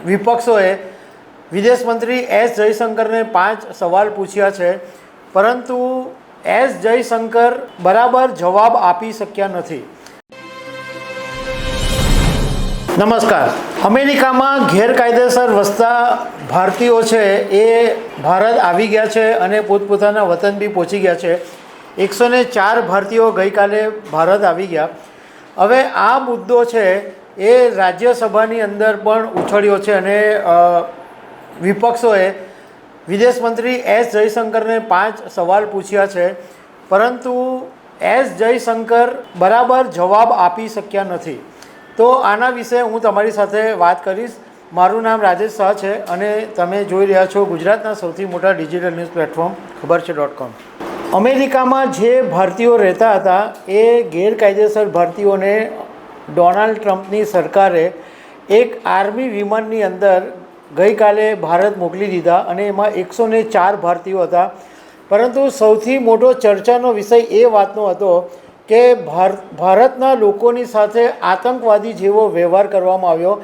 વિપક્ષોએ વિદેશ મંત્રી એસ જયશંકરને 5 સવાલ પૂછ્યા છે, પરંતુ એસ જયશંકર બરાબર જવાબ આપી શક્યા નથી. નમસ્કાર. અમેરિકામાં ગેરકાયદેસર વસતા ભારતીયો છે એ ભારત આવી ગયા છે અને પોતપોતાના વતન બી પહોંચી ગયા છે. 104 ભારતીયો ગઈકાલે ભારત આવી ગયા. હવે આ મુદ્દો છે એ રાજ્યસભાની અંદર પણ ઉછળ્યો છે અને વિપક્ષોએ વિદેશ મંત્રી એસ જયશંકરને 5 સવાલ પૂછ્યા છે, પરંતુ એસ જયશંકર બરાબર જવાબ આપી શક્યા નથી. તો આના વિશે હું તમારી સાથે વાત કરીશ. મારું નામ રાજેશ શાહ છે અને તમે જોઈ રહ્યા છો ગુજરાતના સૌથી મોટા ડિજિટલ ન્યૂઝ પ્લેટફોર્મ ખબર છે.com. અમેરિકામાં જે ભારતીયો રહેતા હતા એ ગેરકાયદેસર ભારતીયોને ડોનાલ્ડ ટ્રમ્પની સરકારે એક આર્મી વિમાનની અંદર ગઈકાલે ભારત મોકલી દીધા અને એમાં 104 ભારતીયો હતા. પરંતુ સૌથી મોટો ચર્ચાનો વિષય એ વાતનો હતો કે ભારતના લોકોની સાથે આતંકવાદી જેવો વ્યવહાર કરવામાં આવ્યો.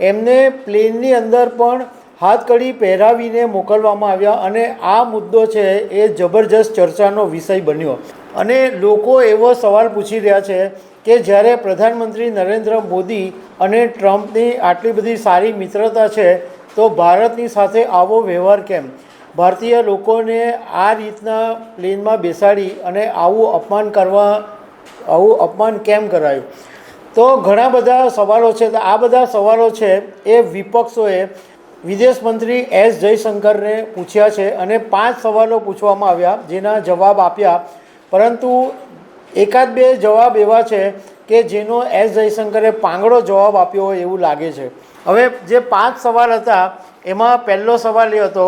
એમને પ્લેનની અંદર પણ હાથકડી પહેરાવીને મોકલવામાં આવ્યા અને આ મુદ્દો છે એ જબરજસ્ત ચર્ચાનો વિષય બન્યો. અને લોકો એવો સવાલ પૂછી રહ્યા છે કે જ્યારે પ્રધાનમંત્રી નરેન્દ્ર મોદી અને ટ્રમ્પની આટલી બધી સારી મિત્રતા છે તો ભારતની સાથે આવો વ્યવહાર કેમ? ભારતીય લોકોને આ રીતના પ્લેનમાં બેસાડી અને આવું અપમાન કેમ કરાયું? તો ઘણા બધા સવાલો છે. તો આ બધા સવાલો છે એ વિપક્ષોએ વિદેશ મંત્રી એસ જયશંકરને પૂછ્યા છે અને 5 સવાલો પૂછવામાં આવ્યા જેના જવાબ આપ્યા, પરંતુ એકાદ બે જવાબ એવા છે કે જેનો એસ જયશંકરે પાંગડો જવાબ આપ્યો હોય એવું લાગે છે. હવે જે 5 સવાલ હતા એમાં પહેલો સવાલ એ હતો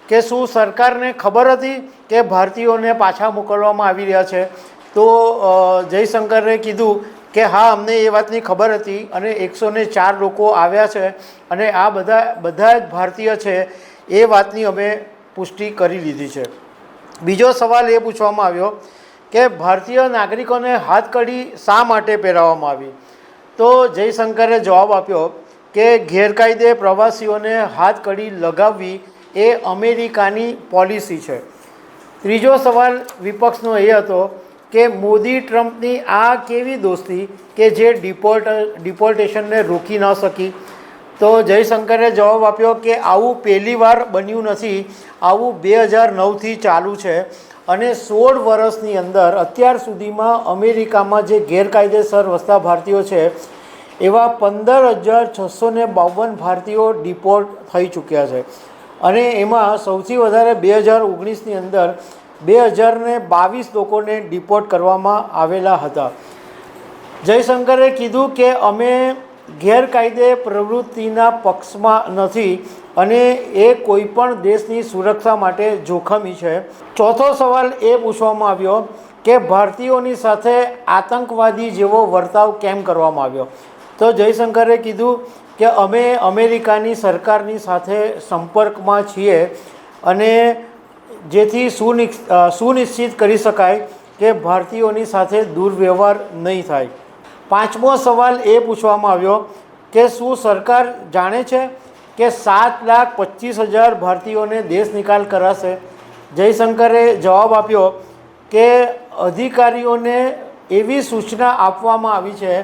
કે શું સરકારને ખબર હતી કે ભારતીયોને પાછા મોકલવામાં આવી રહ્યા છે? તો જયશંકરે કીધું કે હા, અમને એ વાતની ખબર હતી અને 104 લોકો આવ્યા છે અને આ બધા જ ભારતીય છે એ વાતની અમે પુષ્ટિ કરી લીધી છે. બીજો સવાલ એ પૂછવામાં આવ્યો કે ભારતીય નાગરિકોને હાથકડી શા માટે પહેરાવવામાં આવી? તો જયશંકરે જવાબ આપ્યો કે ગેરકાયદે પ્રવાસીઓને હાથકડી લગાવવી એ અમેરિકાની પોલિસી છે. ત્રીજો સવાલ વિપક્ષનો એ હતો કે મોદી ટ્રમ્પની આ કેવી દોસ્તી કે જે ડિપોર્ટેશનને રોકી ન શકી? તો જયશંકરે જવાબ આપ્યો કે આવું પહેલીવાર બન્યું નથી, આવું 2009થી ચાલુ છે અને 16 વર્ષની અંદર અત્યાર સુધીમાં અમેરિકામાં જે ગેરકાયદેસર વસતા ભારતીયો છે એવા 15,652 ભારતીયો ડિપોર્ટ થઈ ચૂક્યા છે અને એમાં સૌથી વધારે 2019ની અંદર 2022 લોકોને ડિપોર્ટ કરવામાં આવેલા હતા. જયશંકરે કીધું કે અમે ગેરકાયદે પ્રવૃત્તિના પક્ષમાં નથી અને એ કોઈપણ દેશની સુરક્ષા માટે જોખમી છે. ચોથો સવાલ એ પૂછવામાં આવ્યો કે ભારતીયોની સાથે આતંકવાદી જેવો વર્તાવ કેમ કરવામાં આવ્યો? તો જયશંકરે કીધું કે અમે અમેરિકાની સરકારની સાથે સંપર્કમાં છીએ અને જેથી સુનિશ્ચિત કરી શકાય કે ભારતીયોની સાથે દુર્વ્યવહાર નહીં થાય. પાંચમો સવાલ એ પૂછવામાં આવ્યો કે શું સરકાર જાણે છે કે 7,25,000 ભારતીયોને દેશ નિકાલ કરાશે? જયશંકરે જવાબ આપ્યો કે અધિકારીઓને એવી સૂચના આપવામાં આવી છે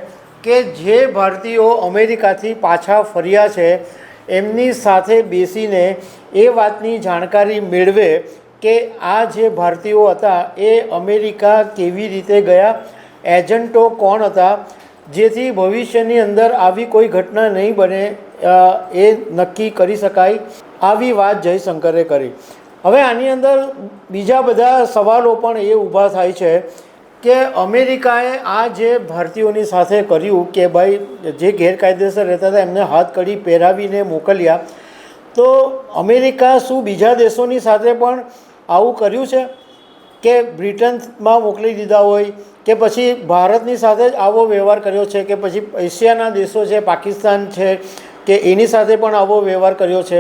કે જે ભારતીયો અમેરિકાથી પાછા ફર્યા છે એમની સાથે બેસીને એ વાતની જાણકારી મેળવે કે આ જે ભારતીયો હતા એ અમેરિકા કેવી રીતે ગયા, એજન્ટો કોણ હતા, જેથી ભવિષ્યની અંદર આવી કોઈ ઘટના નહીં બને એ નક્કી કરી શકાય. આવી વાત જયશંકરે કરી. હવે આની અંદર બીજા બધા સવાલો પણ એ ઊભા થાય છે કે અમેરિકાએ આ જે ભારતીયોની સાથે કર્યું કે ભાઈ જે ગેરકાયદેસર રહેતા હતા એમને હાથકડી પહેરાવીને મોકલ્યા, તો અમેરિકા શું બીજા દેશોની સાથે પણ આવું કર્યું છે કે બ્રિટનમાં મોકલી દીધા હોય કે પછી ભારતની સાથે જ આવો વ્યવહાર કર્યો છે કે પછી એશિયાના દેશો છે, પાકિસ્તાન છે કે એની સાથે પણ આવો વ્યવહાર કર્યો છે?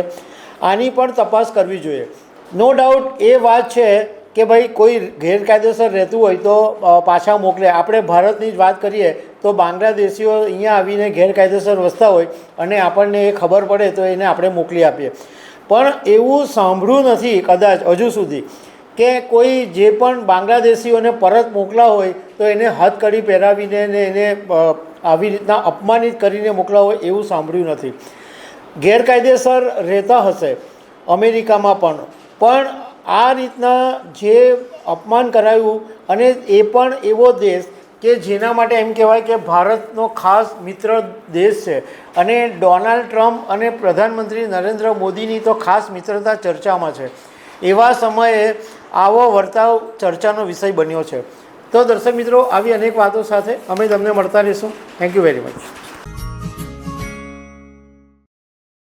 આની પણ તપાસ કરવી જોઈએ. નો ડાઉટ એ વાત છે કે ભાઈ કોઈ ગેરકાયદેસર રહેતું હોય તો પાછા મોકલે. આપણે ભારતની જ વાત કરીએ તો તો બાંગ્લાદેશીઓ અહીંયા આવીને ગેરકાયદેસર વસતા હોય અને આપણને એ ખબર પડે તો એને આપણે મોકલી આપીએ. પણ એવું સાંભળ્યું નથી કદાચ હજુ સુધી કે કોઈ જે પણ બાંગ્લાદેશીઓને પરત મોકલા હોય તો એને હથકડી પહેરાવીને ને એને આવી રીતના અપમાનિત કરીને મોકલા હોય એવું સાંભળ્યું નથી. ગેરકાયદેસર રહેતા હશે અમેરિકામાં પણ આ રીતના જે અપમાન કરાયું, અને એ પણ એવો દેશ કે જેના માટે એમ કહેવાય કે ભારતનો ખાસ મિત્ર દેશ છે, અને ડોનાલ્ડ ટ્રમ્પ અને પ્રધાનમંત્રી નરેન્દ્ર મોદીની તો ખાસ મિત્રતા ચર્ચામાં છે. એવા સમયે આવો વર્તાવ ચર્ચાનો વિષય બન્યો છે. તો દર્શક મિત્રો, આવી અનેક વાતો સાથે અમે તમને મળતા રહીશું. Thank you very much.